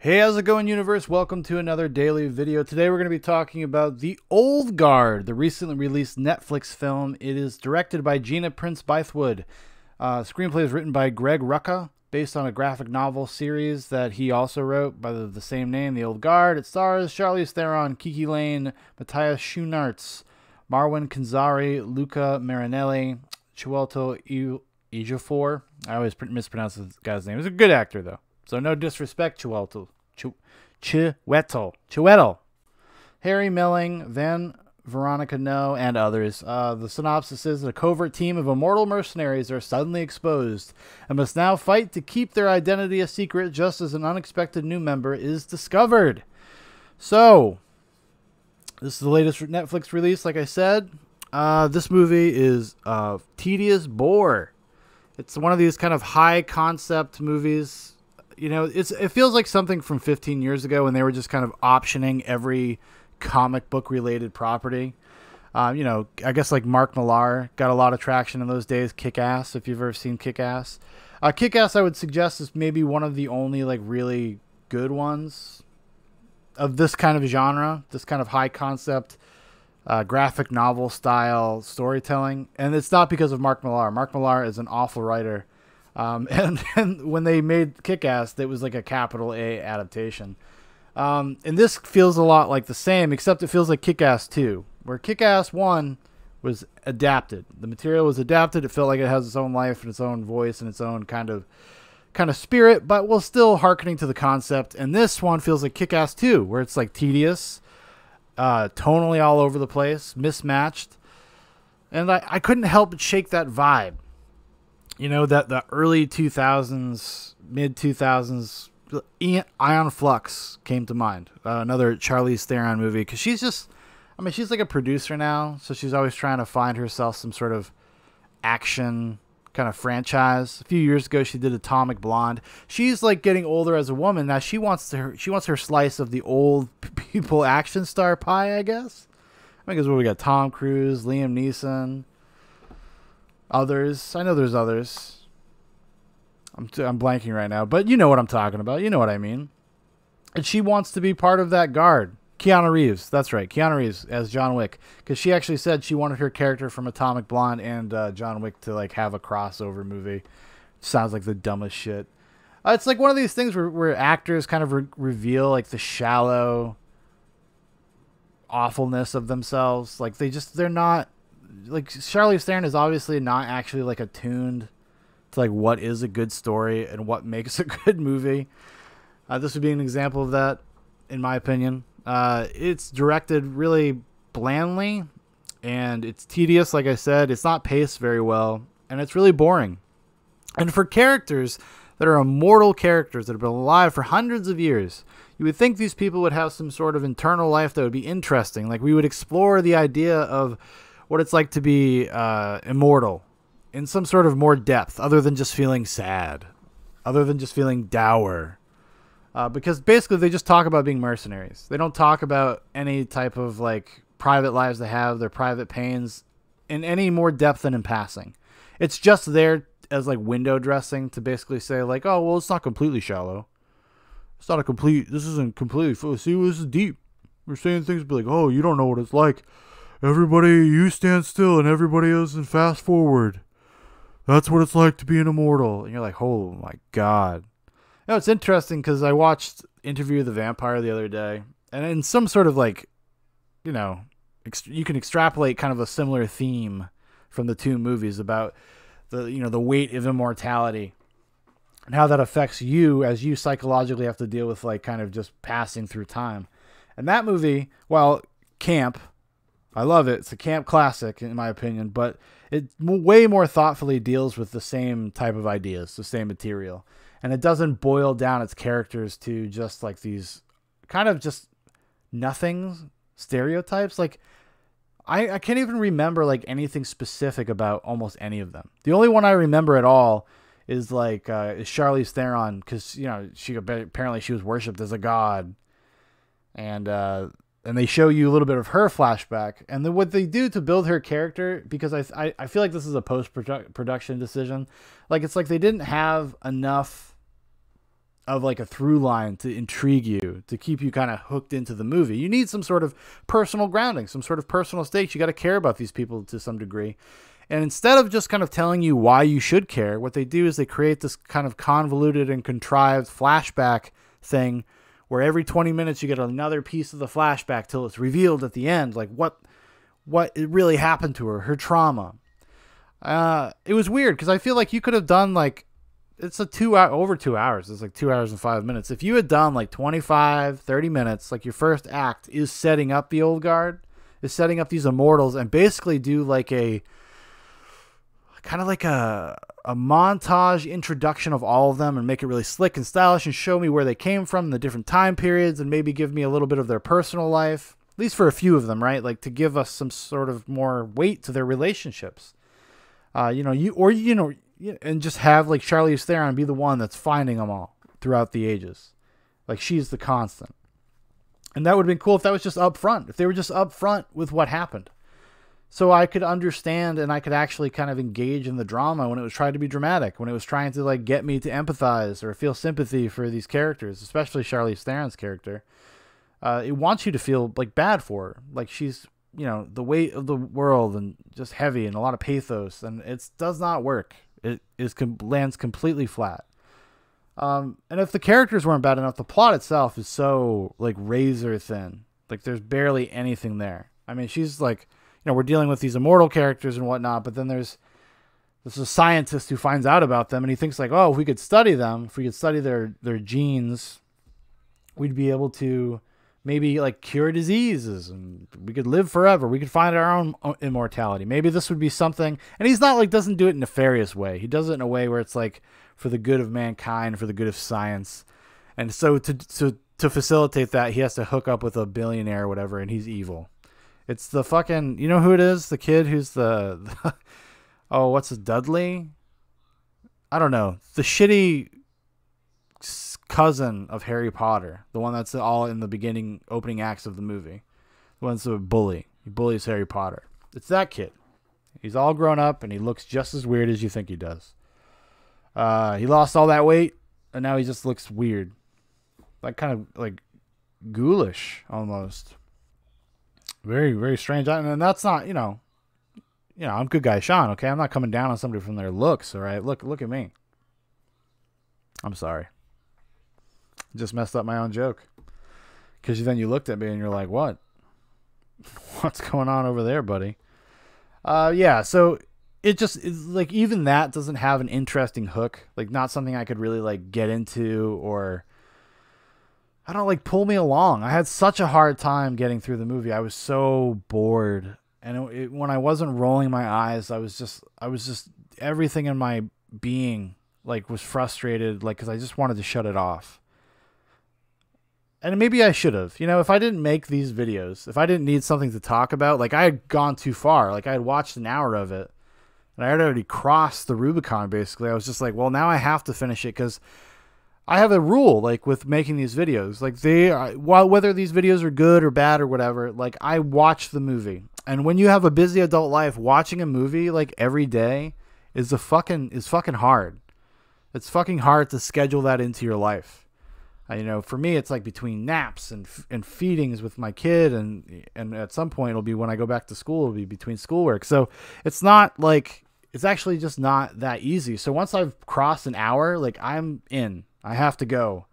Hey, how's it going, universe? Welcome to another daily video. Today we're going to be talking about The Old Guard, the recently released Netflix film. It is directed by Gina Prince-Bythewood. Screenplay is written by Greg Rucka, based on a graphic novel series that he also wrote by the same name, The Old Guard. It stars Charlize Theron, Kiki Lane, Matthias Schoenaerts, Marwan Kenzari, Luca Marinelli, Chiwetel Ejiofor. I always mispronounce this guy's name. He's a good actor, though. So no disrespect, Chiwetel. Harry Milling, Veronica No, and others. The synopsis is a covert team of immortal mercenaries are suddenly exposed and must now fight to keep their identity a secret just as an unexpected new member is discovered. So, this is the latest Netflix release, like I said. This movie is a tedious bore. It's one of these kind of high concept movies. You know, it feels like something from 15 years ago when they were just kind of optioning every comic book related property. You know, I guess like Mark Millar got a lot of traction in those days. Kick-Ass, if you've ever seen Kick-Ass. Kick-Ass, I would suggest, is maybe one of the only like really good ones of this kind of genre, this kind of high concept graphic novel style storytelling. And it's not because of Mark Millar. Mark Millar is an awful writer. And when they made Kick-Ass, it was like a capital A adaptation. And this feels a lot like the same, except it feels like Kick-Ass 2, where Kick-Ass 1 was adapted. The material was adapted. It felt like it has its own life and its own voice and its own kind of spirit, but was still hearkening to the concept. And this one feels like Kick-Ass 2, where it's like tedious, tonally all over the place, mismatched. And I couldn't help but shake that vibe. You know, that the early 2000s, mid 2000s, Ion Flux came to mind. Another Charlize Theron movie, because she's just, I mean, she's like a producer now, so she's always trying to find herself some sort of action kind of franchise. A few years ago, she did Atomic Blonde. She's like getting older as a woman now. She wants her slice of the old people action star pie, I guess. I think it's what we got: Tom Cruise, Liam Neeson. Others. I know there's others. I'm blanking right now, but you know what I'm talking about. You know what I mean. And she wants to be part of that guard. Keanu Reeves. That's right. Keanu Reeves as John Wick. Because she actually said she wanted her character from Atomic Blonde and John Wick to like have a crossover movie. Sounds like the dumbest shit. It's like one of these things where actors kind of reveal like the shallow awfulness of themselves. Like they're not. Like Charlize Theron is obviously not actually like attuned to like what is a good story and what makes a good movie. This would be an example of that, in my opinion. It's directed really blandly, and it's tedious. Like I said, it's not paced very well, and it's really boring. And for characters that are immortal characters that have been alive for hundreds of years, you would think these people would have some sort of internal life that would be interesting. Like we would explore the idea of what it's like to be immortal in some sort of more depth, other than just feeling sad, other than just feeling dour. Because basically they just talk about being mercenaries. They don't talk about any type of like private lives they have, their private pains, in any more depth than in passing. It's just there as like window dressing to basically say like, oh, well, it's not completely shallow. It's not this isn't completely full. See, this is deep. We're saying things be like, oh, you don't know what it's like. Everybody, you stand still and everybody else in fast forward. That's what it's like to be an immortal. And you're like, oh my God. You know, it's interesting because I watched Interview with the Vampire the other day. And in some sort of like, you know, you can extrapolate kind of a similar theme from the two movies about the weight of immortality and how that affects you as you psychologically have to deal with like kind of just passing through time. And that movie, while camp, I love it. It's a camp classic, in my opinion, but it way more thoughtfully deals with the same type of ideas, the same material. And it doesn't boil down its characters to just like these kind of just nothing stereotypes. Like, I can't even remember like anything specific about almost any of them. The only one I remember at all is like is Charlize Theron, because, you know, apparently she was worshipped as a god. And they show you a little bit of her flashback. And then what they do to build her character, because I feel like this is a post-production decision. Like, it's like they didn't have enough of like a through line to intrigue you, to keep you kind of hooked into the movie. You need some sort of personal grounding, some sort of personal stakes. You got to care about these people to some degree. And instead of just kind of telling you why you should care, what they do is they create this kind of convoluted and contrived flashback thing where every 20 minutes you get another piece of the flashback till it's revealed at the end, like what it really happened to her trauma. It was weird because I feel like you could have done like, it's over 2 hours. It's like 2 hours and 5 minutes. If you had done like 25, 30 minutes, like your first act is setting up the old guard, is setting up these immortals, and basically do like a kind of like a montage introduction of all of them and make it really slick and stylish and show me where they came from in the different time periods and maybe give me a little bit of their personal life, at least for a few of them, right? Like to give us some sort of more weight to their relationships. And just have like Charlize Theron be the one that's finding them all throughout the ages. Like she's the constant. And that would have been cool if that was just up front, if they were just up front with what happened. So I could understand and I could actually kind of engage in the drama when it was trying to be dramatic, when it was trying to like get me to empathize or feel sympathy for these characters, especially Charlize Theron's character. It wants you to feel like bad for her. Like she's, the weight of the world and just heavy and a lot of pathos, and it does not work. It lands completely flat. And if the characters weren't bad enough, the plot itself is so like razor thin. Like there's barely anything there. I mean, she's like, we're dealing with these immortal characters and whatnot, but then there's a scientist who finds out about them and he thinks like, oh, if we could study them, if we could study their genes, we'd be able to maybe like cure diseases and we could live forever. We could find our own immortality. Maybe this would be something. And he's not like, doesn't do it in a nefarious way. He does it in a way where it's like for the good of mankind, for the good of science. And so to facilitate that, he has to hook up with a billionaire or whatever, and he's evil. It's the fucking, you know who it is? The kid who's the oh, what's his, Dudley? I don't know. The shitty cousin of Harry Potter. The one that's all in the opening acts of the movie. The one's a bully. He bullies Harry Potter. It's that kid. He's all grown up and he looks just as weird as you think he does. He lost all that weight and now he just looks weird. Like kind of like ghoulish almost. Very, very strange. And that's not, I'm good guy Shaun, okay? I'm not coming down on somebody from their looks, all right? Look at me. I'm sorry. Just messed up my own joke. Because then you looked at me and you're like, what? What's going on over there, buddy? Yeah, so it's like even that doesn't have an interesting hook. Like not something I could really like get into or... I don't like pull me along. I had such a hard time getting through the movie. I was so bored. And when I wasn't rolling my eyes, I was just everything in my being like was frustrated. Like, cause I just wanted to shut it off. And maybe I should have, if I didn't make these videos, if I didn't need something to talk about, like I had gone too far. Like I had watched an hour of it and I had already crossed the Rubicon. Basically. I was just like, well, now I have to finish it. Cause I have a rule, like, with making these videos. Like, whether these videos are good or bad or whatever, like, I watch the movie. And when you have a busy adult life, watching a movie, like, every day is fucking hard. It's fucking hard to schedule that into your life. For me, it's, like, between naps and feedings with my kid, and at some point, it'll be when I go back to school, it'll be between schoolwork. So, it's not, like, it's actually just not that easy. So, once I've crossed an hour, like, I'm in. I have to go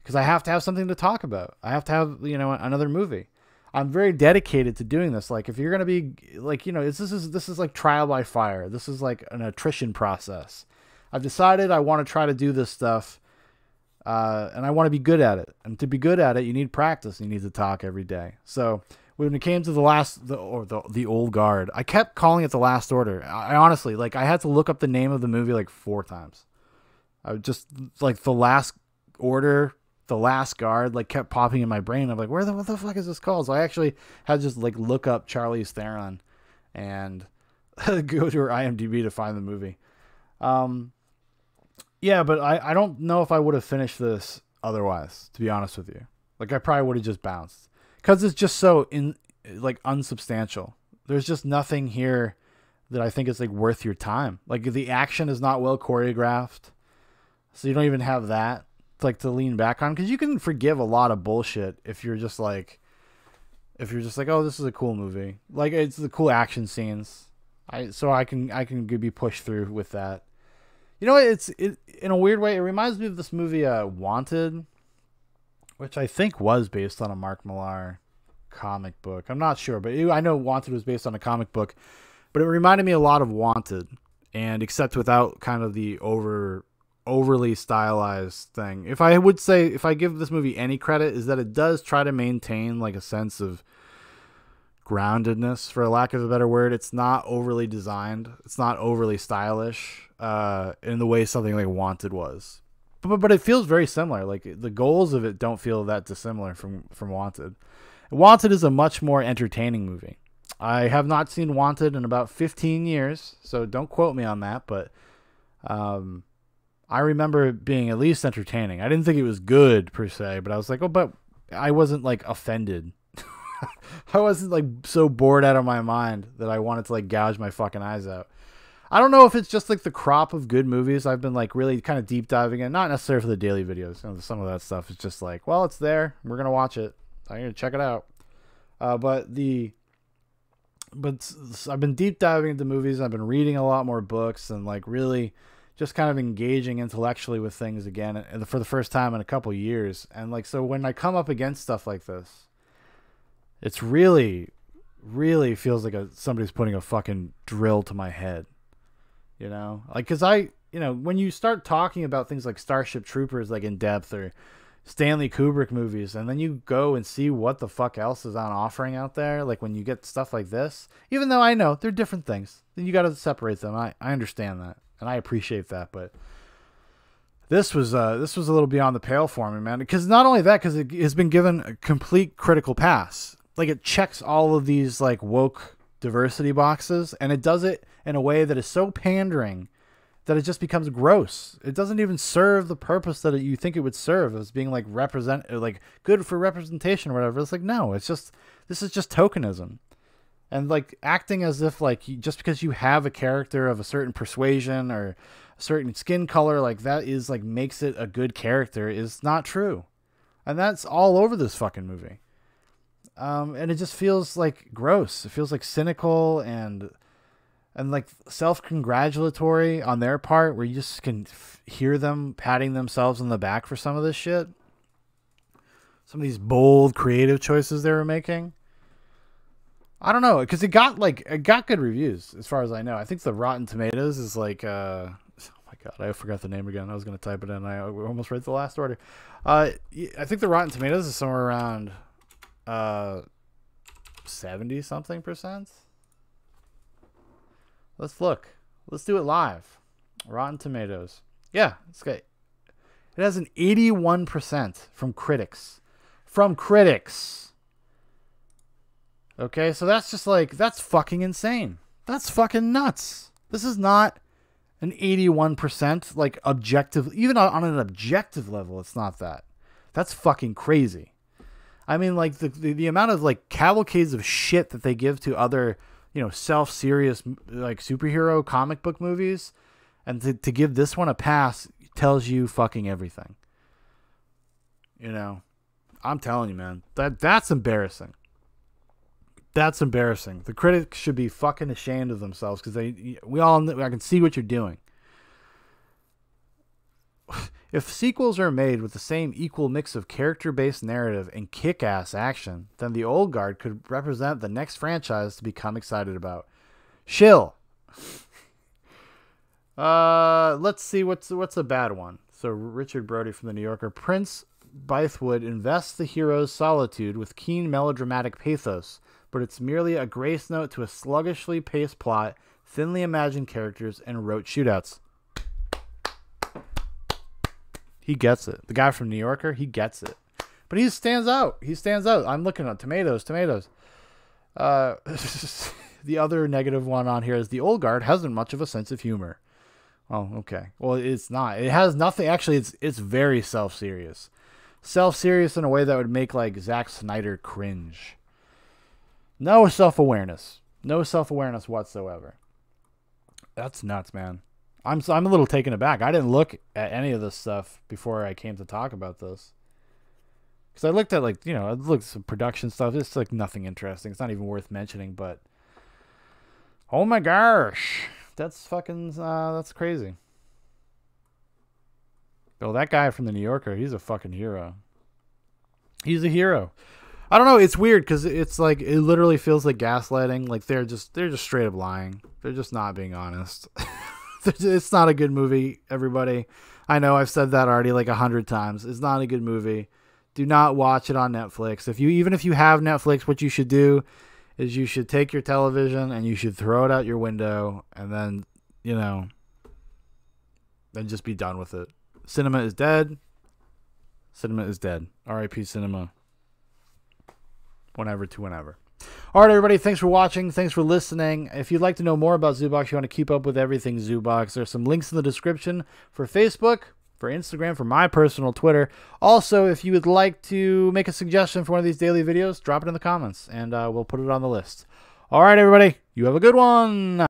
because I have to have something to talk about. I have to have, another movie. I'm very dedicated to doing this. Like if you're going to be like, this is like trial by fire. This is like an attrition process. I've decided I want to try to do this stuff. And I want to be good at it. And to be good at it, you need practice. You need to talk every day. So when it came to the old guard, I kept calling it The Last Order. I honestly, like I had to look up the name of the movie like 4 times. I would just like The Last Order, The Last Guard, like kept popping in my brain. I'm like, what the fuck is this called? So I actually had to just like look up Charlize Theron and go to her IMDb to find the movie. Yeah, but I don't know if I would have finished this otherwise, to be honest with you. Like I probably would have just bounced because it's just so unsubstantial. There's just nothing here that I think is like worth your time. Like the action is not well choreographed. So you don't even have that. to lean back on, because you can forgive a lot of bullshit if you're just like, oh, this is a cool movie, like it's the cool action scenes. I can be pushed through with that. You know, it in a weird way, it reminds me of this movie Wanted, which I think was based on a Mark Millar comic book. I'm not sure, but I know Wanted was based on a comic book, but it reminded me a lot of Wanted, and except without kind of the overly stylized thing. If I give this movie any credit, is that it does try to maintain like a sense of groundedness, for lack of a better word. It's not overly designed. It's not overly stylish in the way something like Wanted was. But it feels very similar. Like the goals of it don't feel that dissimilar from Wanted. Wanted is a much more entertaining movie. I have not seen Wanted in about 15 years, so don't quote me on that, but I remember it being at least entertaining. I didn't think it was good per se, but I was like, oh, but I wasn't like offended. I wasn't like so bored out of my mind that I wanted to like gouge my fucking eyes out. I don't know if it's just like the crop of good movies I've been like really kind of deep diving in, not necessarily for the daily videos. You know, some of that stuff is just like, well, it's there. We're going to watch it. I'm going to check it out. But I've been deep diving into movies. I've been reading a lot more books and like really just kind of engaging intellectually with things again for the first time in a couple years. And like, so when I come up against stuff like this, it's really, really feels like somebody's putting a fucking drill to my head, you know, like, cause when you start talking about things like Starship Troopers, like in depth, or Stanley Kubrick movies, and then you go and see what the fuck else is on offering out there. Like when you get stuff like this, even though I know they're different things, then you got to separate them. I understand that. And I appreciate that, but this was a little beyond the pale for me, man. Because not only that, because it has been given a complete critical pass. Like it checks all of these like woke diversity boxes, and it does it in a way that is so pandering that it just becomes gross. It doesn't even serve the purpose that you think it would serve, as being like good for representation or whatever. It's like, no, this is just tokenism. And like acting as if like just because you have a character of a certain persuasion or a certain skin color, like that is like makes it a good character, is not true. And that's all over this fucking movie. And it just feels like gross. It feels like cynical and like self-congratulatory on their part, where you just can hear them patting themselves on the back for some of this shit. Some of these bold creative choices they were making. I don't know, because it got good reviews as far as I know. I think the Rotten Tomatoes is like oh my god, I forgot the name again. I was going to type it in. I almost read the last order. I think the Rotten Tomatoes is somewhere around 70 something percent. Let's look. Let's do it live. Rotten Tomatoes. Yeah, it's great. It has an 81% from critics. From critics. Okay, so that's just like, that's fucking insane. That's fucking nuts. This is not an 81% like objective, even on an objective level, it's not that. That's fucking crazy. I mean, like the amount of like cavalcades of shit that they give to other, self-serious like superhero comic book movies, and to give this one a pass tells you fucking everything. I'm telling you, man, that's embarrassing. That's embarrassing. The critics should be fucking ashamed of themselves, because I can see what you're doing. If sequels are made with the same equal mix of character-based narrative and kick-ass action, then the old guard could represent the next franchise to become excited about. Shill. Let's see what's a bad one. So Richard Brody from the New Yorker. Prince-Bythewood invests the hero's solitude with keen melodramatic pathos, but it's merely a grace note to a sluggishly paced plot, thinly imagined characters, and rote shootouts. He gets it. The guy from New Yorker, he gets it. But he stands out. I'm looking at tomatoes. The other negative one on here is the old guard hasn't much of a sense of humor. Oh, okay. Well, it's not. It has nothing. Actually, it's very self-serious. Self-serious in a way that would make like Zack Snyder cringe. No self-awareness. No self-awareness whatsoever. That's nuts, man. I'm a little taken aback. I didn't look at any of this stuff before I came to talk about this. Because I looked at, like, you know, I looked at some production stuff. It's like nothing interesting. It's not even worth mentioning, but oh my gosh. That's fucking, that's crazy. Oh, that guy from the New Yorker, he's a fucking hero. He's a hero. I don't know. It's weird because it's like, it literally feels like gaslighting. Like they're just straight up lying. They're just not being honest. It's not a good movie, everybody. I know I've said that already like 100 times. It's not a good movie. Do not watch it on Netflix. Even if you have Netflix, what you should do is you should take your television and you should throw it out your window and then, you know, then just be done with it. Cinema is dead. Cinema is dead. R.I.P. cinema. Whenever to whenever. All right, everybody. Thanks for watching. Thanks for listening. If you'd like to know more about Zoobox, you want to keep up with everything Zoobox, there's some links in the description for Facebook, for Instagram, for my personal Twitter. Also, if you would like to make a suggestion for one of these daily videos, drop it in the comments, and we'll put it on the list. All right, everybody. You have a good one.